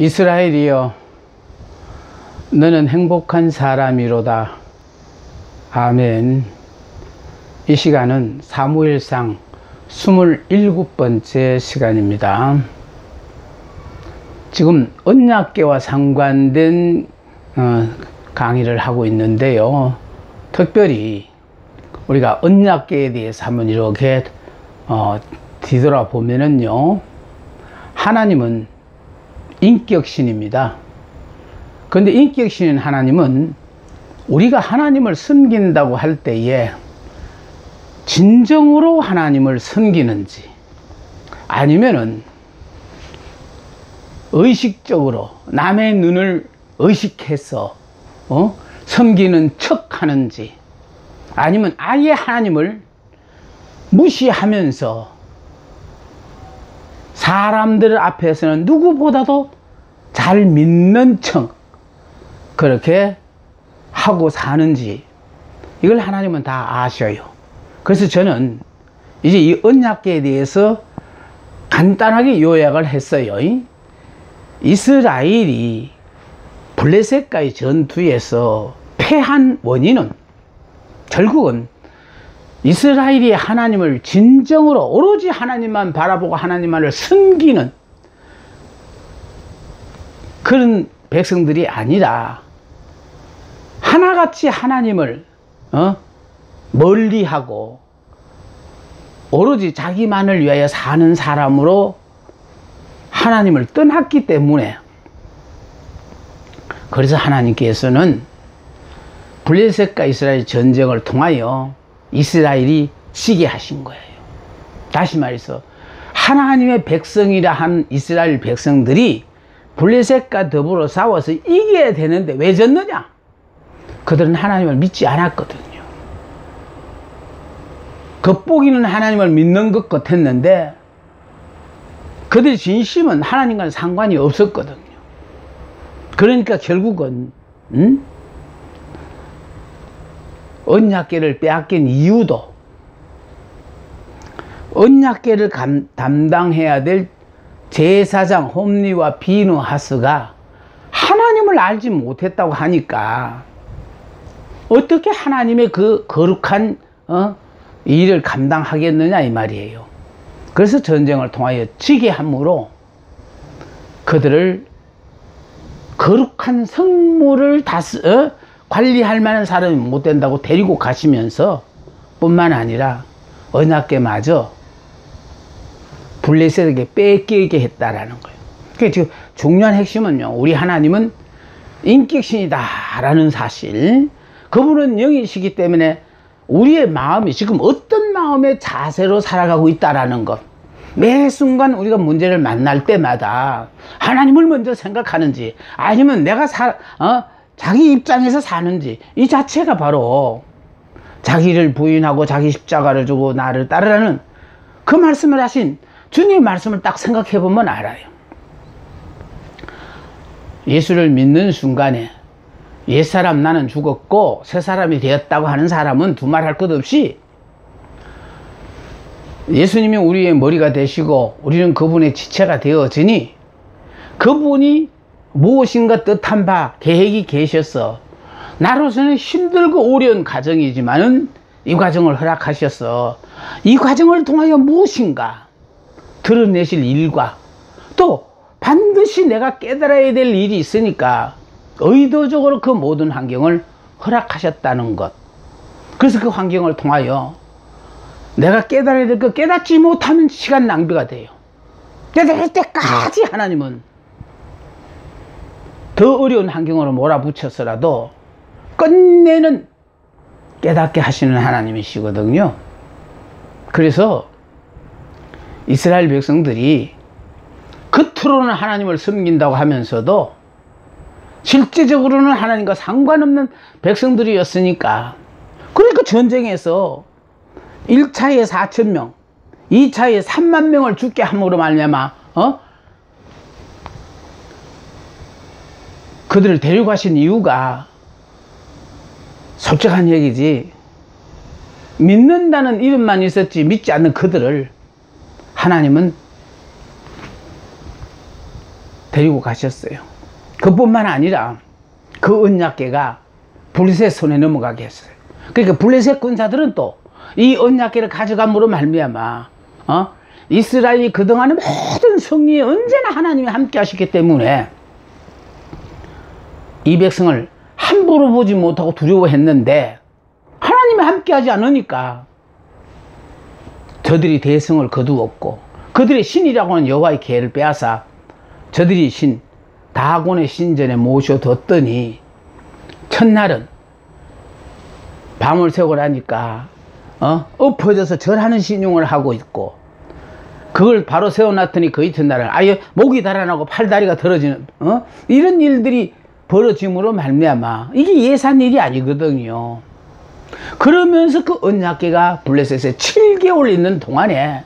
이스라엘이여, 너는 행복한 사람이로다. 아멘. 이 시간은 사무엘상 27번째 시간입니다. 지금 언약궤와 상관된 강의를 하고 있는데요, 특별히 우리가 언약궤에 대해서 한번 이렇게 뒤돌아보면은요, 하나님은 인격신입니다. 그런데 인격신인 하나님은 우리가 하나님을 섬긴다고 할 때에 진정으로 하나님을 섬기는지, 아니면은 의식적으로 남의 눈을 의식해서 섬기는 척 하는지, 아니면 아예 하나님을 무시하면서 사람들 앞에서는 누구보다도 잘 믿는 척 그렇게 하고 사는지, 이걸 하나님은 다 아셔요. 그래서 저는 이제 이 언약궤에 대해서 간단하게 요약을 했어요. 이스라엘이 블레셋과의 전투에서 패한 원인은 결국은 이스라엘이 하나님을 진정으로 오로지 하나님만 바라보고 하나님만을 섬기는 그런 백성들이 아니라 하나같이 하나님을 멀리하고 오로지 자기만을 위하여 사는 사람으로 하나님을 떠났기 때문에, 그래서 하나님께서는 블레셋과 이스라엘 전쟁을 통하여 이스라엘이 지게 하신 거예요. 다시 말해서 하나님의 백성이라 한 이스라엘 백성들이 블레셋과 더불어 싸워서 이겨야 되는데 왜 졌느냐? 그들은 하나님을 믿지 않았거든요. 겉보기는 하나님을 믿는 것 같았는데 그들의 진심은 하나님과는 상관이 없었거든요. 그러니까 결국은 언약궤를 빼앗긴 이유도, 언약궤를 담당해야 될 제사장 홈리와 비느하스가 하나님을 알지 못했다고 하니까 어떻게 하나님의 그 거룩한 일을 감당하겠느냐 이 말이에요. 그래서 전쟁을 통하여 지게 함으로 그들을 거룩한 성물을 관리할 만한 사람이 못 된다고 데리고 가시면서 뿐만 아니라 언약궤마저 블레셋에게 뺏기게 했다라는 거예요. 그러니까 지금 중요한 핵심은요, 우리 하나님은 인격신이다 라는 사실, 그분은 영이시기 때문에 우리의 마음이 지금 어떤 마음의 자세로 살아가고 있다라는 것, 매 순간 우리가 문제를 만날 때마다 하나님을 먼저 생각하는지 아니면 내가 자기 입장에서 사는지, 이 자체가 바로 자기를 부인하고 자기 십자가를 주고 나를 따르라는 그 말씀을 하신 주님의 말씀을 딱 생각해 보면 알아요. 예수를 믿는 순간에 옛사람 나는 죽었고 새 사람이 되었다고 하는 사람은 두말할 것 없이 예수님이 우리의 머리가 되시고 우리는 그분의 지체가 되어지니 그분이 무엇인가 뜻한 바 계획이 계셔서 나로서는 힘들고 어려운 과정이지만은 이 과정을 허락하셔서 이 과정을 통하여 무엇인가 드러내실 일과 또 반드시 내가 깨달아야 될 일이 있으니까 의도적으로 그 모든 환경을 허락하셨다는 것. 그래서 그 환경을 통하여 내가 깨달아야 될 거 깨닫지 못하는 시간 낭비가 돼요. 깨달을 때까지 하나님은 더 어려운 환경으로 몰아붙여서라도 끝내는 깨닫게 하시는 하나님이시거든요. 그래서 이스라엘 백성들이 겉으로는 하나님을 섬긴다고 하면서도 실제적으로는 하나님과 상관없는 백성들이었으니까, 그러니까 전쟁에서 1차에 4,000명, 2차에 3만 명을 죽게 함으로 말미암아 그들을 데려가신 이유가 솔직한 얘기지, 믿는다는 이름만 있었지 믿지 않는 그들을 하나님은 데리고 가셨어요. 그뿐만 아니라 그 언약궤가 블레셋 손에 넘어가게 했어요. 그러니까 블레셋 군사들은 또 이 언약궤를 가져감으로 말미암아 이스라엘이 그동안의 모든 승리에 언제나 하나님이 함께 하셨기 때문에 이 백성을 함부로 보지 못하고 두려워했는데 하나님이 함께 하지 않으니까 저들이 대성을 거두었고 그들의 신이라고 하는 여호와의 궤를 빼앗아 저들이 신 다곤의 신전에 모셔뒀더니 첫날은 밤을 새고 나니까 엎어져서 절하는 신용을 하고 있고 그걸 바로 세워놨더니 그 이튿날은 아예 목이 달아나고 팔다리가 들어지는 이런 일들이 벌어짐으로 말미암아 이게 예산 일이 아니거든요. 그러면서 그 언약궤가 블레셋에 7개월 있는 동안에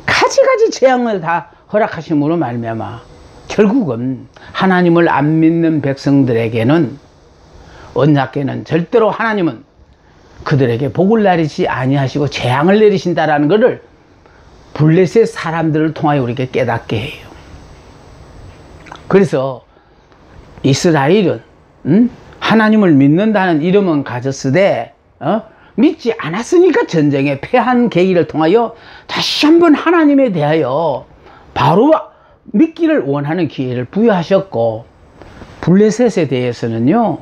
가지가지 재앙을 다 허락하심으로 말미암아 결국은 하나님을 안 믿는 백성들에게는 언약궤는 절대로 하나님은 그들에게 복을 내리지 아니하시고 재앙을 내리신다라는 것을 블레셋 사람들을 통하여 우리에게 깨닫게 해요. 그래서 이스라엘은 하나님을 믿는다는 이름은 가졌으되 믿지 않았으니까 전쟁에 패한 계기를 통하여 다시 한번 하나님에 대하여 바로 믿기를 원하는 기회를 부여하셨고 블레셋에 대해서는요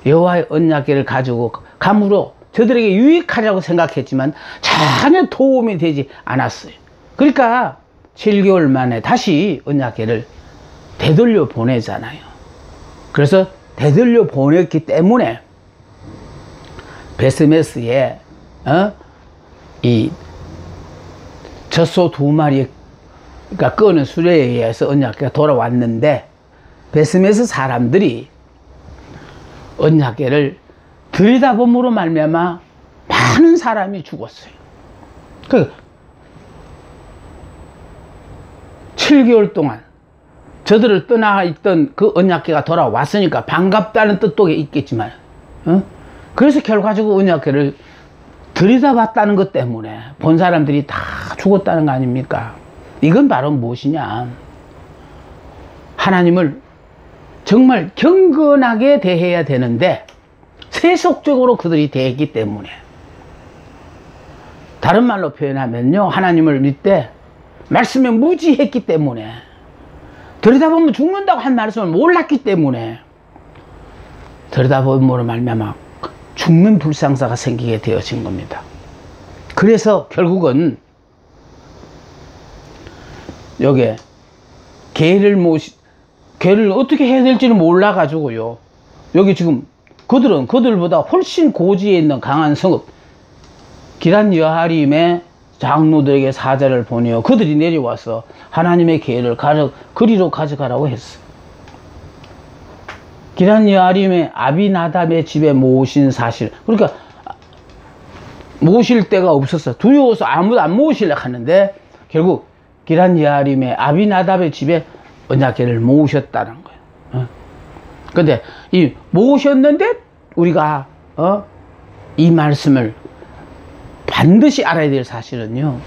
여호와의 언약궤를 가지고 감으로 저들에게 유익하려고 생각했지만 전혀 도움이 되지 않았어요. 그러니까 7개월 만에 다시 언약궤를 되돌려 보내잖아요. 그래서 되돌려 보냈기 때문에 베스메스에 이 젖소 2마리가 끄는 수레에 의해서 언약궤가 돌아왔는데 베스메스 사람들이 언약궤를 들여다봄으로 말미암아 많은 사람이 죽었어요. 그 7개월 동안 저들을 떠나 있던 그 언약궤가 돌아왔으니까 반갑다는 뜻도 있겠지만 그래서 결과적으로 언약궤를 들여다봤다는 것 때문에 본 사람들이 다 죽었다는 거 아닙니까? 이건 바로 무엇이냐, 하나님을 정말 경건하게 대해야 되는데 세속적으로 그들이 대했기 때문에, 다른 말로 표현하면요, 하나님을 믿되 말씀에 무지했기 때문에, 들여다보면 죽는다고 한 말씀을 몰랐기 때문에 들여다보므로 말미암아 죽는 불상사가 생기게 되어진 겁니다. 그래서 결국은 여기에 개를 어떻게 해야 될지를 몰라 가지고요, 여기 지금 그들은 그들보다 훨씬 고지에 있는 강한 성읍 기란 여하림의 장로들에게 사자를 보내어 그들이 내려와서 하나님의 계를 그리로 가져가라고 했어. 기란 여하림의 아비나답의 집에 모신 사실, 그러니까 모실 데가 없었어. 두려워서 아무도 안 모시려고 하는데 결국 기란 여하림의 아비나답의 집에 언약궤를 모으셨다는 거예요. 근데 이 모으셨는데 우리가 이 말씀을 반드시 알아야 될 사실은요,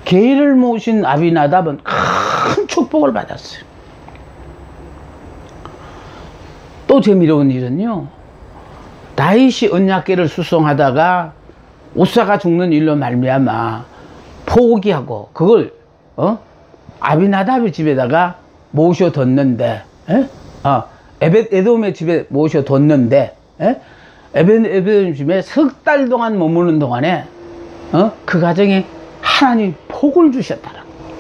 궤를 모신 아비나답은 큰 축복을 받았어요. 또 재미로운 일은요, 다윗이 언약궤를 수송하다가 우사가 죽는 일로 말미암아 포기하고 그걸 아비나답의 집에다가 모셔뒀는데, 에벳에돔의 집에 모셔뒀는데, 에벳에돔의 집에 석 달 동안 머무는 동안에 그 가정에 하나님 복을 주셨다는 거예요.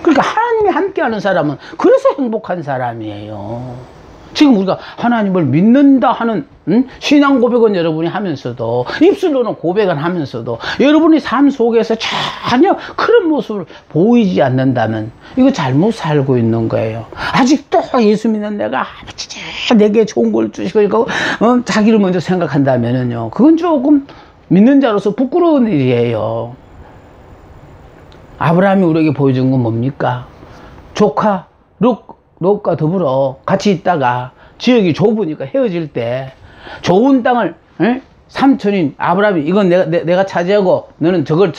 그러니까 하나님이 함께하는 사람은 그래서 행복한 사람이에요. 지금 우리가 하나님을 믿는다 하는 신앙 고백은 여러분이 하면서도, 입술로는 고백은 하면서도 여러분이 삶 속에서 전혀 그런 모습을 보이지 않는다면 이거 잘못 살고 있는 거예요. 아직도 예수 믿는 내가 아버지 내게 좋은 걸 주시고 자기를 먼저 생각한다면요, 그건 조금 믿는 자로서 부끄러운 일이에요. 아브라함이 우리에게 보여준 건 뭡니까? 조카 롯과 더불어 같이 있다가 지역이 좁으니까 헤어질 때 좋은 땅을, 삼촌인 아브라함이 이건 내가 차지하고 너는 저걸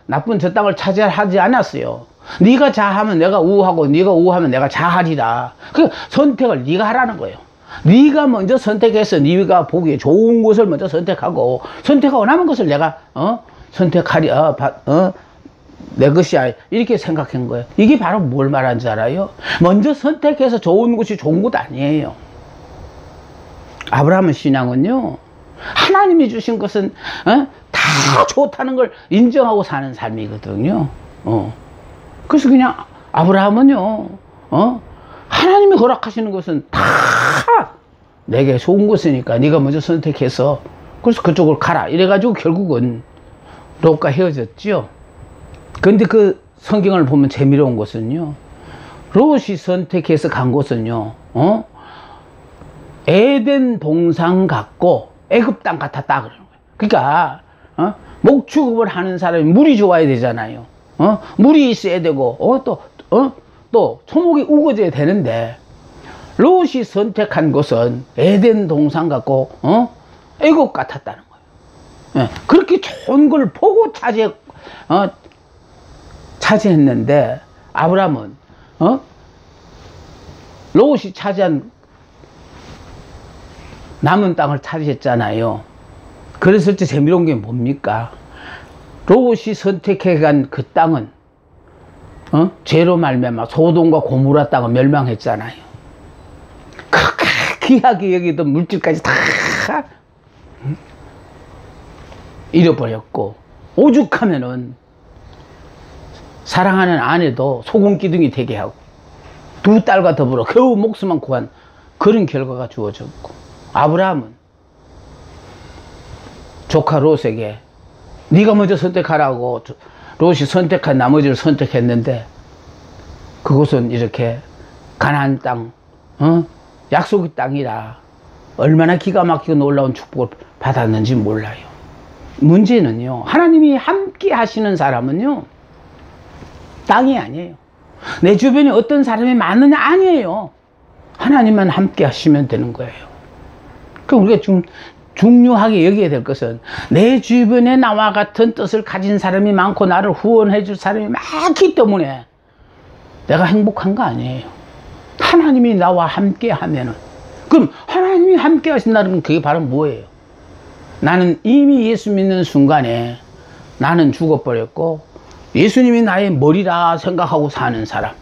나쁜 저 땅을 차지하지 않았어요. 네가 자하면 내가 우하고 네가 우하면 내가 자하리라. 그 선택을 네가 하라는 거예요. 네가 먼저 선택해서 네가 보기에 좋은 것을 먼저 선택하고 선택하고 남은 것을 내가 선택하리 내 것이야 이렇게 생각한 거예요. 이게 바로 뭘 말하는 줄 알아요? 먼저 선택해서 좋은 것이 좋은 것 아니에요. 아브라함의 신앙은요, 하나님이 주신 것은 다 좋다는 걸 인정하고 사는 삶이거든요. 그래서 그냥 아브라함은요, 하나님이 허락하시는 것은 다 내게 좋은 것이니까 네가 먼저 선택해서 그래서 그쪽으로 가라 이래가지고 결국은 롯과 헤어졌죠. 근데 그 성경을 보면 재미로운 것은요, 롯이 선택해서 간 곳은요, 에덴 동산 같고 애굽 땅 같았다 그러는 거예요. 그러니까 목축업을 하는 사람이 물이 좋아야 되잖아요. 물이 있어야 되고 또 초목이 우거져야 되는데 롯이 선택한 곳은 에덴 동산 같고 애굽 같았다는 거예요. 그렇게 좋은 걸 보고 차지했는데 아브라함은 롯이 차지한 남은 땅을 차지했잖아요. 그랬을 때 재미로운 게 뭡니까? 롯이 선택해 간 그 땅은 죄로 말미암아 소돔과 고모라 땅은 멸망했잖아요. 그렇게 귀하게 여기던 물질까지 다 잃어버렸고, 오죽하면은 사랑하는 아내도 소금 기둥이 되게 하고 두 딸과 더불어 겨우 목숨만 구한 그런 결과가 주어졌고, 아브라함은 조카 롯에게 네가 먼저 선택하라고 롯이 선택한 나머지를 선택했는데 그곳은 이렇게 가나안 땅, 약속의 땅이라 얼마나 기가 막히고 놀라운 축복을 받았는지 몰라요. 문제는요, 하나님이 함께 하시는 사람은요, 땅이 아니에요. 내 주변에 어떤 사람이 많느냐 아니에요. 하나님만 함께 하시면 되는 거예요. 그럼 우리가 좀 중요하게 여겨야 될 것은 내 주변에 나와 같은 뜻을 가진 사람이 많고 나를 후원해 줄 사람이 많기 때문에 내가 행복한 거 아니에요. 하나님이 나와 함께 하면은, 그럼 하나님이 함께 하신다는 건 그게 바로 뭐예요? 나는 이미 예수 믿는 순간에 나는 죽어버렸고 예수님이 나의 머리라 생각하고 사는 사람.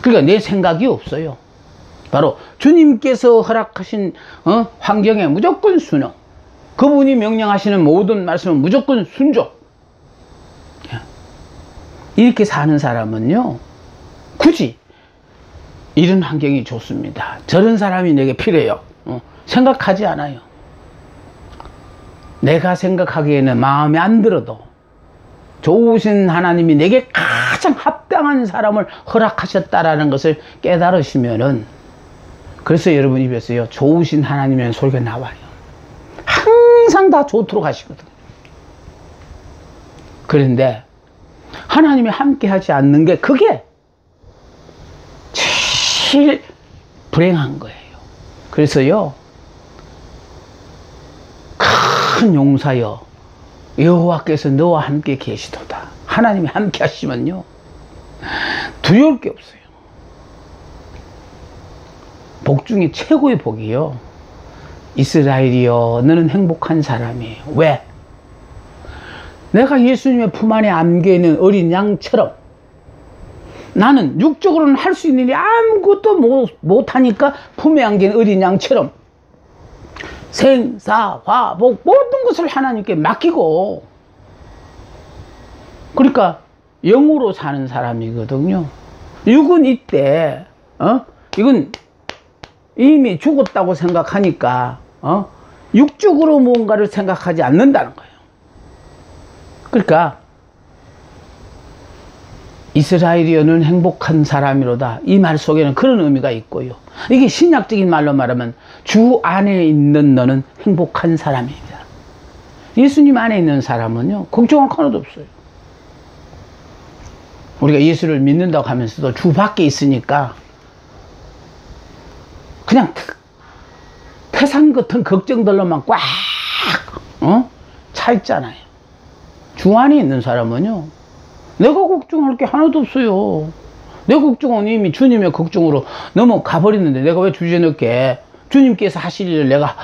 그러니까 내 생각이 없어요. 바로 주님께서 허락하신 환경에 무조건 순종, 그분이 명령하시는 모든 말씀은 무조건 순종, 이렇게 사는 사람은요, 굳이 이런 환경이 좋습니다, 저런 사람이 내게 필요해요 생각하지 않아요. 내가 생각하기에는 마음에 안 들어도 좋으신 하나님이 내게 가장 합당한 사람을 허락하셨다라는 것을 깨달으시면은, 그래서 여러분 입에서요, 좋으신 하나님이라는 소리가 나와요. 항상 다 좋도록 하시거든요. 그런데 하나님이 함께 하지 않는 게 그게 제일 불행한 거예요. 그래서요, 큰 용사여 여호와께서 너와 함께 계시도다. 하나님이 함께 하시면요, 두려울 게 없어요. 복 중에 최고의 복이요, 이스라엘이여 너는 행복한 사람이에요. 왜? 내가 예수님의 품 안에 안겨 있는 어린 양처럼 나는 육적으로는 할 수 있는 일이 아무것도 못하니까 품에 안긴 어린 양처럼 생사 화복 모든 것을 하나님께 맡기고, 그러니까 영으로 사는 사람이거든요. 육은 이때 이건 이미 죽었다고 생각하니까 육적으로 뭔가를 생각하지 않는다는 거예요. 그러니까 이스라엘이여는 행복한 사람이로다, 이 말 속에는 그런 의미가 있고요, 이게 신약적인 말로 말하면 주 안에 있는 너는 행복한 사람입니다. 예수님 안에 있는 사람은요, 걱정할 거 하나도 없어요. 우리가 예수를 믿는다고 하면서도 주 밖에 있으니까 그냥 태산 같은 걱정들로만 꽉 차 있잖아요. 주 안에 있는 사람은요, 내가 걱정할 게 하나도 없어요. 내 걱정은 이미 주님의 걱정으로 넘어가 버리는데 내가 왜 주저넘게 주님께서 하실 일을 내가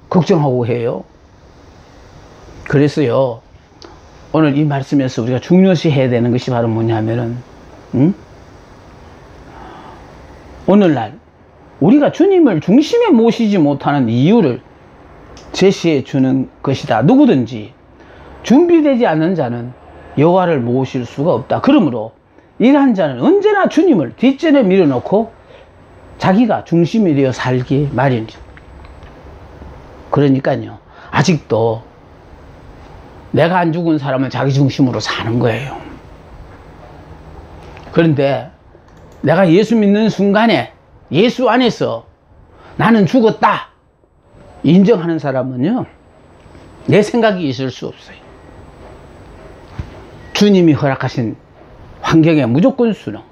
걱정하고 해요. 그래서요, 오늘 이 말씀에서 우리가 중요시 해야 되는 것이 바로 뭐냐면은, 오늘날 우리가 주님을 중심에 모시지 못하는 이유를 제시해 주는 것이다. 누구든지 준비되지 않는 자는 여호와를 모실 수가 없다. 그러므로 이러한 자는 언제나 주님을 뒷전에 밀어놓고 자기가 중심이 되어 살기 마련이죠. 그러니까요, 아직도 내가 안 죽은 사람은 자기 중심으로 사는 거예요. 그런데 내가 예수 믿는 순간에 예수 안에서 나는 죽었다 인정하는 사람은요, 내 생각이 있을 수 없어요. 주님이 허락하신 환경에 무조건 순종,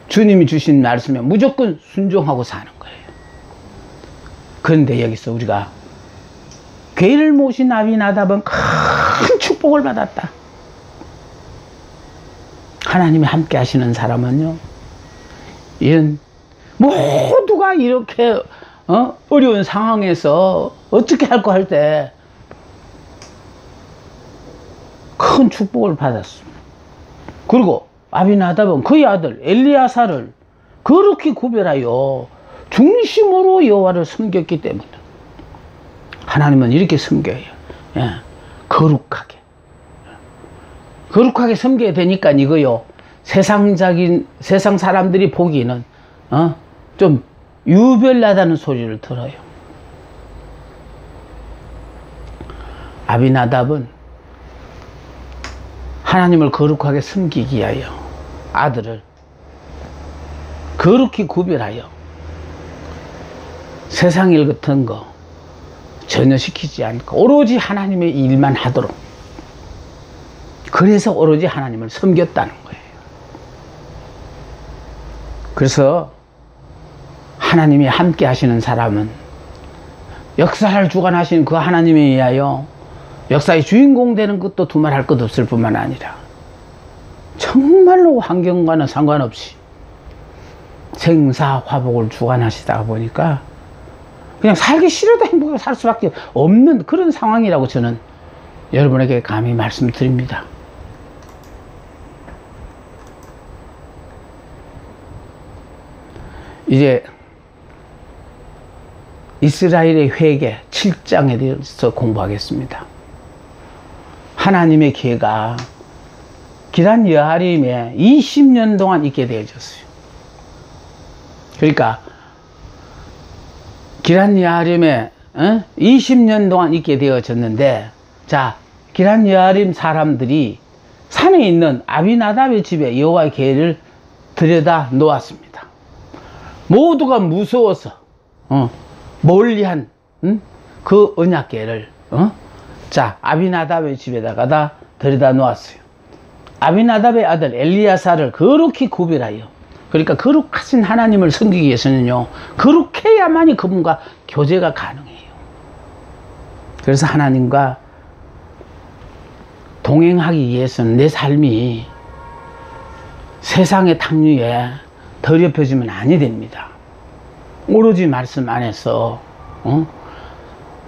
주님이 주신 말씀에 무조건 순종하고 사는 거예요. 그런데 여기서 우리가 괴를 모신 아비나답은 큰 축복을 받았다. 하나님이 함께 하시는 사람은요, 이런 모두가 이렇게 어려운 상황에서 어떻게 할 거 할 때 큰 축복을 받았습니다. 그리고 아비나답은 그의 아들 엘리야사를 그렇게 구별하여 중심으로 여호와를 섬겼기 때문에 하나님은 이렇게 섬겨요. 예, 거룩하게 섬겨야 되니까 이거요, 세상 사람들이 보기에는 좀 유별나다는 소리를 들어요. 아비나답은 하나님을 거룩하게 섬기기 위하여 아들을 거룩히 구별하여 세상 일 같은 거 전혀 시키지 않고 오로지 하나님의 일만 하도록, 그래서 오로지 하나님을 섬겼다는 거예요. 그래서 하나님이 함께 하시는 사람은 역사를 주관하시는 그 하나님에 의하여 역사의 주인공 되는 것도 두말할 것 없을 뿐만 아니라 정말로 환경과는 상관없이 생사화복을 주관하시다 보니까 그냥 살기 싫어도 행복하게 살 수밖에 없는 그런 상황이라고 저는 여러분에게 감히 말씀드립니다. 이제 이스라엘의 회개 7장에 대해서 공부하겠습니다. 하나님의 계가 기란 여아림에 20년 동안 있게 되어졌어요. 그러니까 기란 여아림에 20년 동안 있게 되어졌는데, 자, 기란 여아림 사람들이 산에 있는 아비나답의 집에 여호와의 계를 들여다 놓았습니다. 모두가 무서워서 멀리한 그 언약궤를 자, 아비나답의 집에다가 들여다 놓았어요. 아비나답의 아들 엘리야사를 거룩히 구별하여, 그러니까 거룩하신 하나님을 섬기기 위해서는요, 거룩해야만이 그분과 교제가 가능해요. 그래서 하나님과 동행하기 위해서는 내 삶이 세상의 탕류에 더럽혀지면 아니 됩니다. 오로지 말씀 안에서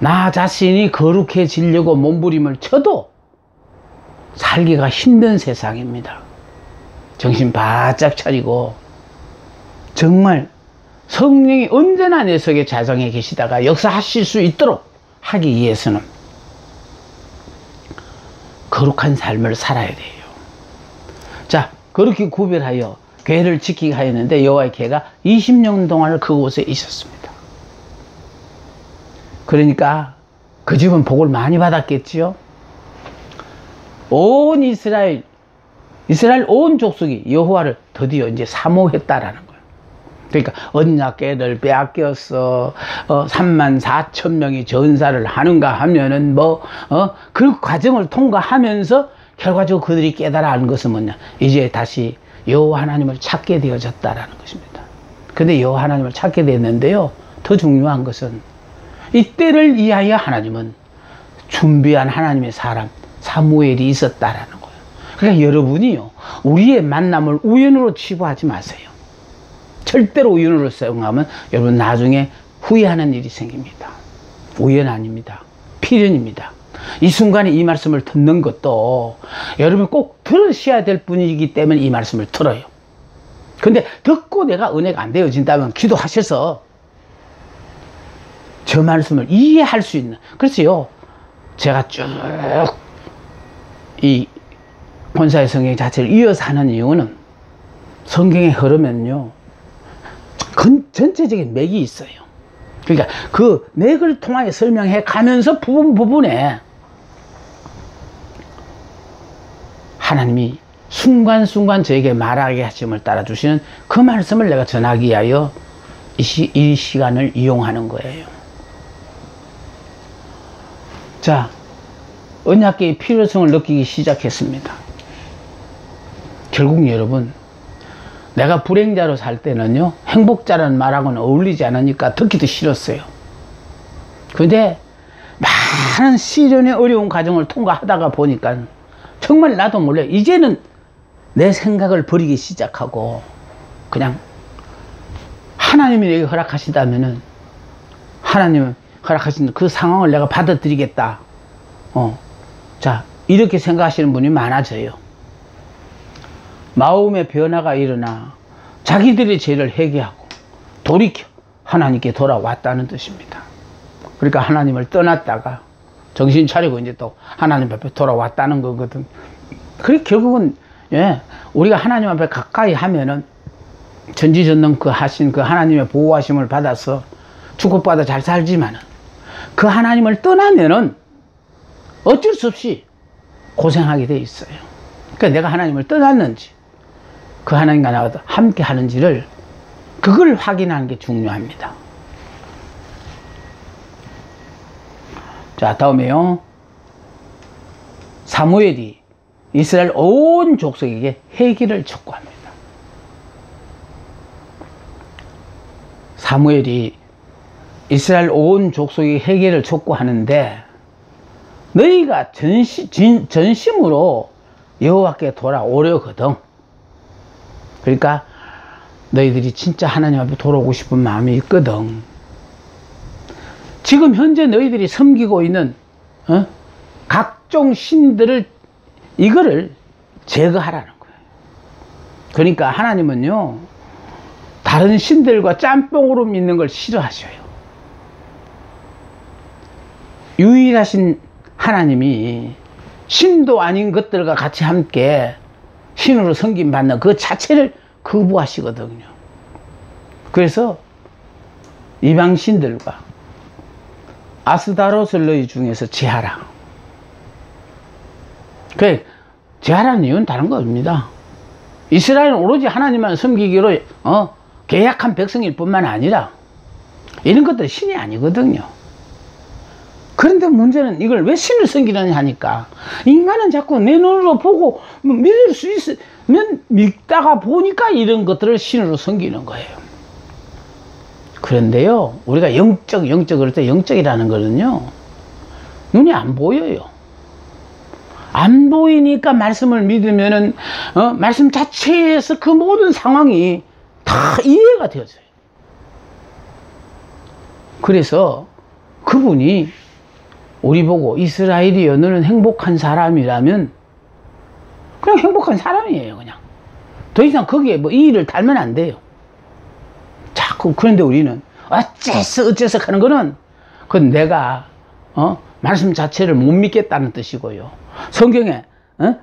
나 자신이 거룩해지려고 몸부림을 쳐도 살기가 힘든 세상입니다. 정신 바짝 차리고 정말 성령이 언제나 내 속에 자정해 계시다가 역사하실 수 있도록 하기 위해서는 거룩한 삶을 살아야 돼요. 자, 그렇게 구별하여 궤를 지키게 하였는데 여호와의 궤가 20년 동안을 그곳에 있었습니다. 그러니까 그 집은 복을 많이 받았겠지요. 온 이스라엘 온 족속이 여호와를 드디어 이제 사모했다라는 거예요. 그러니까 언약궤를 빼앗겼어. 34,000명이 전사를 하는가 하면은 그 과정을 통과하면서 결과적으로 그들이 깨달아 안 것은 뭐냐, 이제 다시 여호와 하나님을 찾게 되어졌다라는 것입니다. 근데 여호와 하나님을 찾게 됐는데요, 더 중요한 것은 이때를 위하여 하나님은 준비한 하나님의 사람 사무엘이 있었다라는 거예요. 그러니까 여러분이요, 우리의 만남을 우연으로 치부하지 마세요. 절대로 우연으로 사용하면 여러분 나중에 후회하는 일이 생깁니다. 우연 아닙니다. 필연입니다. 이 순간에 이 말씀을 듣는 것도 여러분 꼭 들으셔야 될 분이기 때문에 이 말씀을 들어요. 근데 듣고 내가 은혜가 안 되어진다면 기도하셔서 저 말씀을 이해할 수 있는, 그렇지요. 제가 쭉 이 본사의 성경 자체를 이어서 하는 이유는 성경에 흐르면요, 전체적인 맥이 있어요. 그러니까 그 맥을 통하여 설명해 가면서 부분에 하나님이 순간순간 저에게 말하게 하심을 따라주시는 그 말씀을 내가 전하기 위하여 이 시간을 이용하는 거예요. 자, 언약계의 필요성을 느끼기 시작했습니다. 결국 여러분, 내가 불행자로 살 때는요, 행복자라는 말하고는 어울리지 않으니까 듣기도 싫었어요. 근데 많은 시련의 어려운 과정을 통과하다가 보니까 정말 나도 몰래 이제는 내 생각을 버리기 시작하고 그냥 하나님이 내게 허락하시다면은 하나님 허락하신 그 상황을 내가 받아들이겠다. 자, 이렇게 생각하시는 분이 많아져요. 마음의 변화가 일어나 자기들의 죄를 회개하고 돌이켜 하나님께 돌아왔다는 뜻입니다. 그러니까 하나님을 떠났다가 정신 차리고 이제 또 하나님 앞에 돌아왔다는 거거든. 그래 결국은 우리가 하나님 앞에 가까이 하면은 전지전능 그 하신 그 하나님의 보호하심을 받아서 축복받아 잘 살지만은 그 하나님을 떠나면은 어쩔 수 없이 고생하게 돼 있어요. 그러니까 내가 하나님을 떠났는지 그 하나님과 나와 함께 하는지를 그걸 확인하는 게 중요합니다. 자, 다음에요. 사무엘이 이스라엘 온 족속에게 회개를 촉구합니다. 사무엘이 이스라엘 온 족속에게 회개를 촉구하는데 너희가 전심으로 여호와께 돌아오려거든. 그러니까 너희들이 진짜 하나님 앞에 돌아오고 싶은 마음이 있거든. 지금 현재 너희들이 섬기고 있는 각종 신들을 이거를 제거하라는 거예요. 그러니까 하나님은요, 다른 신들과 짬뽕으로 믿는 걸 싫어하셔요. 유일하신 하나님이 신도 아닌 것들과 같이 함께 신으로 섬김받는 그 자체를 거부하시거든요. 그래서 이방 신들과 아스다롯을 너희 중에서 제하라. 그래, 제하라는 이유는 다른 겁니다. 이스라엘은 오로지 하나님만 섬기기로 계약한 백성일 뿐만 아니라 이런 것들은 신이 아니거든요. 그런데 문제는 이걸 왜 신을 섬기느냐 하니까 인간은 자꾸 내 눈으로 보고 믿을 수 있으면 믿다가 보니까 이런 것들을 신으로 섬기는 거예요. 그런데요, 우리가 영적 그럴 때 영적이라는 거는요, 눈이 안 보여요. 안 보이니까 말씀을 믿으면은 말씀 자체에서 그 모든 상황이 다 이해가 되어져요. 그래서 그분이 우리 보고 이스라엘이여 너는 행복한 사람이라면 그냥 행복한 사람이에요. 그냥 더 이상 거기에 뭐 이 일을 달면 안 돼요. 자꾸. 그런데 우리는 어째서 하는 거는 그건 내가 말씀 자체를 못 믿겠다는 뜻이고요. 성경에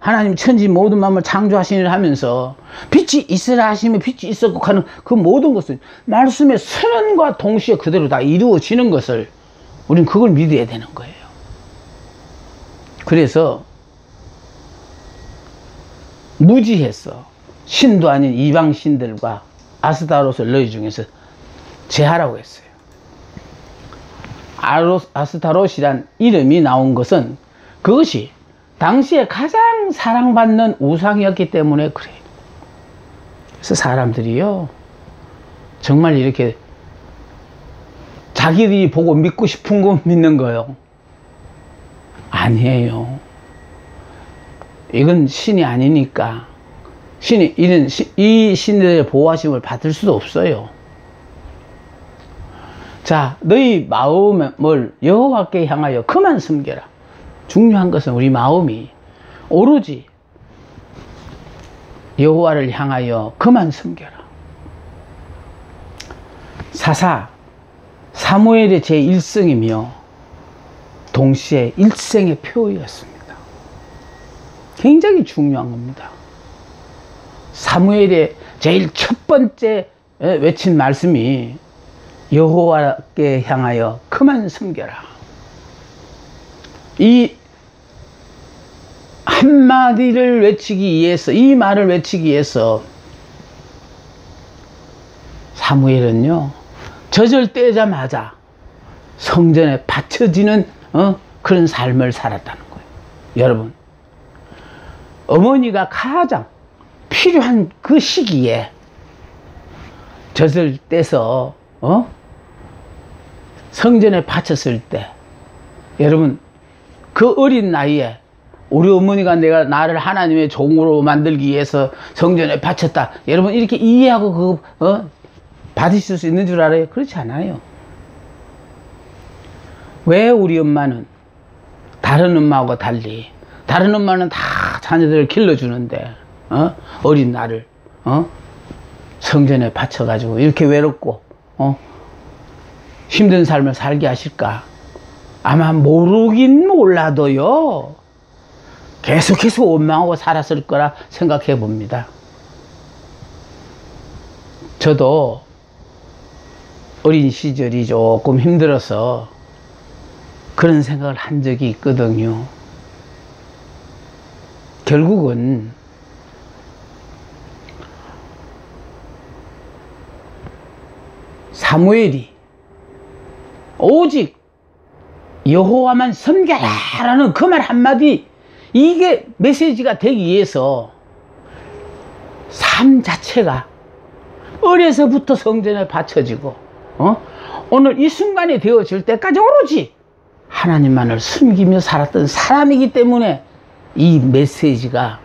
하나님 천지 모든 만물 창조하시니라 하면서 빛이 있으라 하시면 빛이 있었고 하는 그 모든 것은 말씀의 선언과 동시에 그대로 다 이루어지는 것을 우리는 그걸 믿어야 되는 거예요. 그래서 무지해서 신도 아닌 이방 신들과 아스타롯을 너희 중에서 제하라고 했어요. 아스타롯이란 이름이 나온 것은 그것이 당시에 가장 사랑받는 우상이었기 때문에 그래요. 그래서 사람들이요, 정말 이렇게 자기들이 보고 믿고 싶은 거 믿는 거요. 아니에요. 이건 신이 아니니까 이 신들의 보호하심을 받을 수도 없어요. 자, 너희 마음을 여호와께 향하여 그만 섬겨라. 중요한 것은 우리 마음이 오로지 여호와를 향하여 그만 섬겨라. 사무엘의 제1성이며 동시에 일생의 표였습니다. 굉장히 중요한 겁니다. 사무엘의 제일 첫 번째 외친 말씀이 여호와께 향하여 그만 섬겨라. 이 한마디를 외치기 위해서, 이 말을 외치기 위해서 사무엘은요, 젖을 떼자마자 성전에 바쳐지는 그런 삶을 살았다는 거예요. 여러분, 어머니가 가장 필요한 그 시기에 젖을 떼서 성전에 바쳤을 때, 여러분, 그 어린 나이에 우리 어머니가 나를 하나님의 종으로 만들기 위해서 성전에 바쳤다, 여러분 이렇게 이해하고 받으실 수 있는 줄 알아요? 그렇지 않아요. 왜 우리 엄마는 다른 엄마하고 달리, 다른 엄마는 다 자녀들을 길러주는데 어린 나를 성전에 바쳐가지고 이렇게 외롭고 힘든 삶을 살게 하실까? 아마 모르긴 몰라도요, 계속해서 원망하고 살았을 거라 생각해 봅니다. 저도 어린 시절이 조금 힘들어서 그런 생각을 한 적이 있거든요. 결국은 사무엘이 오직 여호와만 섬겨라 라는 그 말 한마디, 이게 메시지가 되기 위해서 삶 자체가 어려서부터 성전에 바쳐지고 오늘 이 순간이 되어질 때까지 오로지 하나님만을 숨기며 살았던 사람이기 때문에 이 메시지가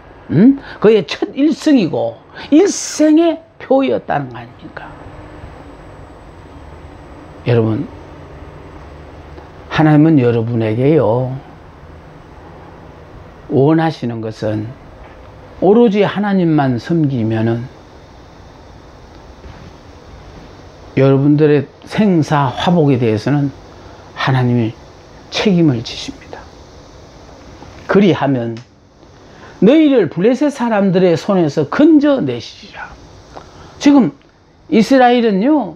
그의 첫 일성이고 일생의 표였다는 거 아닙니까? 여러분, 하나님은 여러분에게요, 원하시는 것은 오로지 하나님만 섬기면은 여러분들의 생사 화복에 대해서는 하나님이 책임을 지십니다. 그리하면 너희를 블레셋 사람들의 손에서 건져내시리라. 지금 이스라엘은요,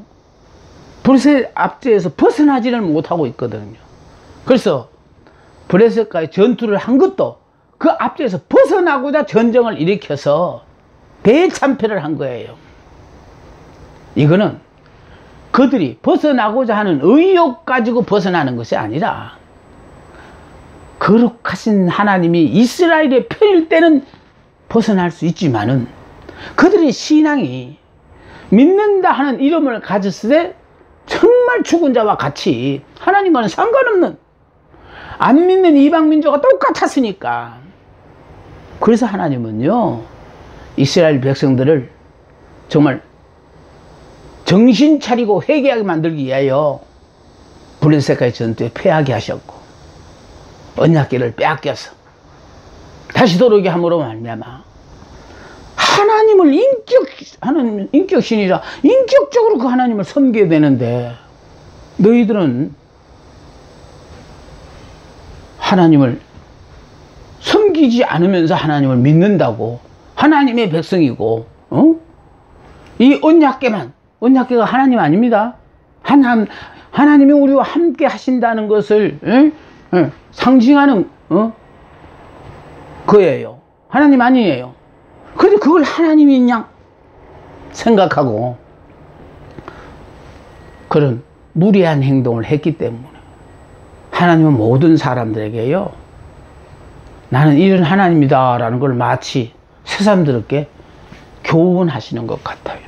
블레셋 압제에서 벗어나지를 못하고 있거든요. 그래서 블레셋과의 전투를 한 것도 그 압제에서 벗어나고자 전쟁을 일으켜서 대참패를 한 거예요. 이거는 그들이 벗어나고자 하는 의욕 가지고 벗어나는 것이 아니라, 거룩하신 하나님이 이스라엘의 편일 때는 벗어날 수 있지만은 그들의 신앙이 믿는다 하는 이름을 가졌을 때 정말 죽은 자와 같이 하나님과는 상관없는, 안 믿는 이방 민족과 똑같았으니까. 그래서 하나님은요, 이스라엘 백성들을 정말 정신 차리고 회개하게 만들기 위하여 블레셋과의 전투에 패하게 하셨고, 언약궤를 빼앗겨서 다시 돌아오게 함으로 말미암아 하나님을 하나님 인격신이라 인격적으로 그 하나님을 섬겨야 되는데, 너희들은 하나님을 섬기지 않으면서 하나님을 믿는다고, 하나님의 백성이고, 이 언약궤가 하나님 아닙니다. 하나님이 우리와 함께 하신다는 것을 상징하는 거예요. 하나님 아니에요. 근데 그걸 하나님이 그냥 생각하고 그런 무리한 행동을 했기 때문에 하나님은 모든 사람들에게요, 나는 이런 하나님이다 라는 걸 마치 새삼스럽게 교훈하시는 것 같아요.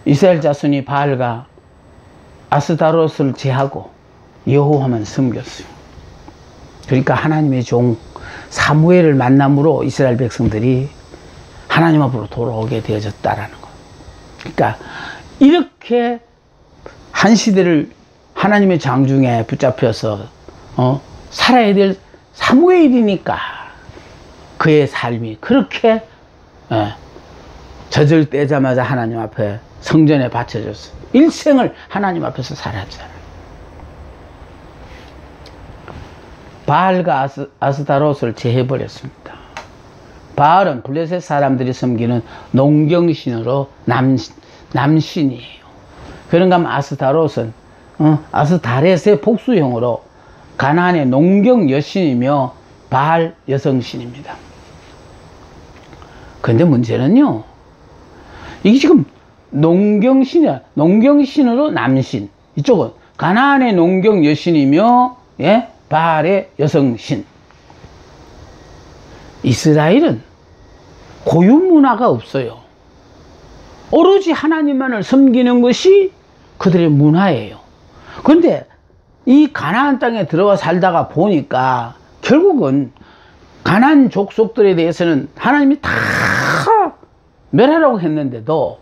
이스라엘 자손이 바알과 아스타롯을 제하고 여호와만 섬겼어요. 그러니까 하나님의 종 사무엘을 만남으로 이스라엘 백성들이 하나님 앞으로 돌아오게 되어졌다라는 거. 그러니까 이렇게 한 시대를 하나님의 장중에 붙잡혀서 살아야 될 사무엘이니까 그의 삶이 그렇게 젖을 떼자마자 하나님 앞에 성전에 바쳐졌어. 일생을 하나님 앞에서 살았잖아. 바알과 아스타롯을 제해버렸습니다. 바알은 블레셋 사람들이 섬기는 농경신으로 남신이에요. 그런가 하면 아스타롯은 아스타렛의 복수형으로 가나안의 농경 여신이며 바알 여성신입니다. 근데 문제는요, 이게 지금 농경신이야. 농경신으로 남신. 이쪽은 가나안의 농경 여신이며 바알의 여성신. 이스라엘은 고유 문화가 없어요. 오로지 하나님만을 섬기는 것이 그들의 문화예요. 그런데 이 가나안 땅에 들어와 살다가 보니까 결국은 가나안 족속들에 대해서는 하나님이 다 멸하라고 했는데도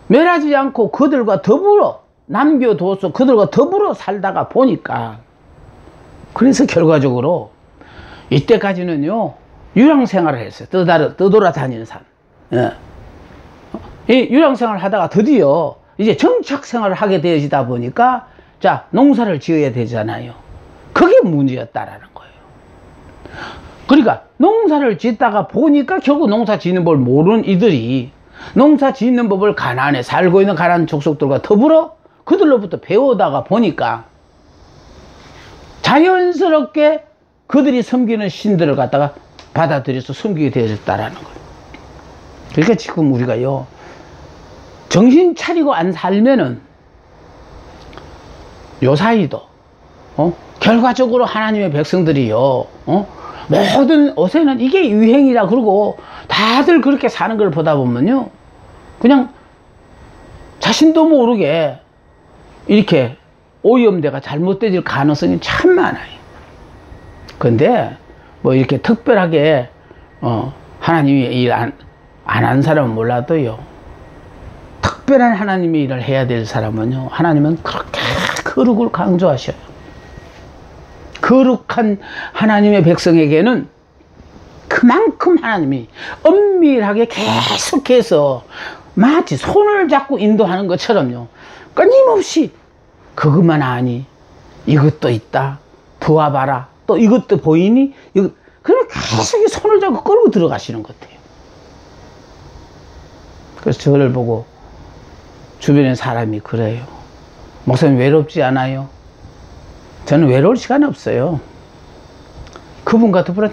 멸하지 않고 그들과 더불어 남겨둬서 그들과 더불어 살다가 보니까, 그래서 결과적으로 이때까지는요 유랑생활을 했어요. 떠돌아다니는 삶. 이 유랑생활을 하다가 드디어 이제 정착생활을 하게 되어지다 보니까 자, 농사를 지어야 되잖아요. 그게 문제였다라는 거예요. 그러니까 농사를 짓다가 보니까 결국 농사 짓는 법을 모르는 이들이 농사 짓는 법을 가나안에 살고 있는 가나안 족속들과 더불어 그들로부터 배우다가 보니까 자연스럽게 그들이 섬기는 신들을 갖다가 받아들여서 섬기게 되어졌다라는 거예요. 그러니까 지금 우리가요 정신 차리고 안 살면은 요 사이도 결과적으로 하나님의 백성들이요 모든 옷에는 이게 유행이라 그러고 다들 그렇게 사는 걸 보다 보면요 그냥 자신도 모르게 이렇게 오염되가 잘못될 가능성이 참 많아요. 근데 뭐 이렇게 특별하게 하나님이 일 안 한 사람은 몰라도요 특별한 하나님의 일을 해야 될 사람은요 하나님은 그렇게 거룩을 강조하셔요. 거룩한 하나님의 백성에게는 그만큼 하나님이 엄밀하게 계속해서 마치 손을 잡고 인도하는 것처럼요 끊임없이 그것만 아니 이것도 있다 보아봐라 또 이것도 보이니 그러면 계속 손을 잡고 끌고 들어가시는 것 같아요. 그래서 저를 보고 주변에 사람이 그래요. 목사님 외롭지 않아요? 저는 외로울 시간이 없어요. 그분과 더불어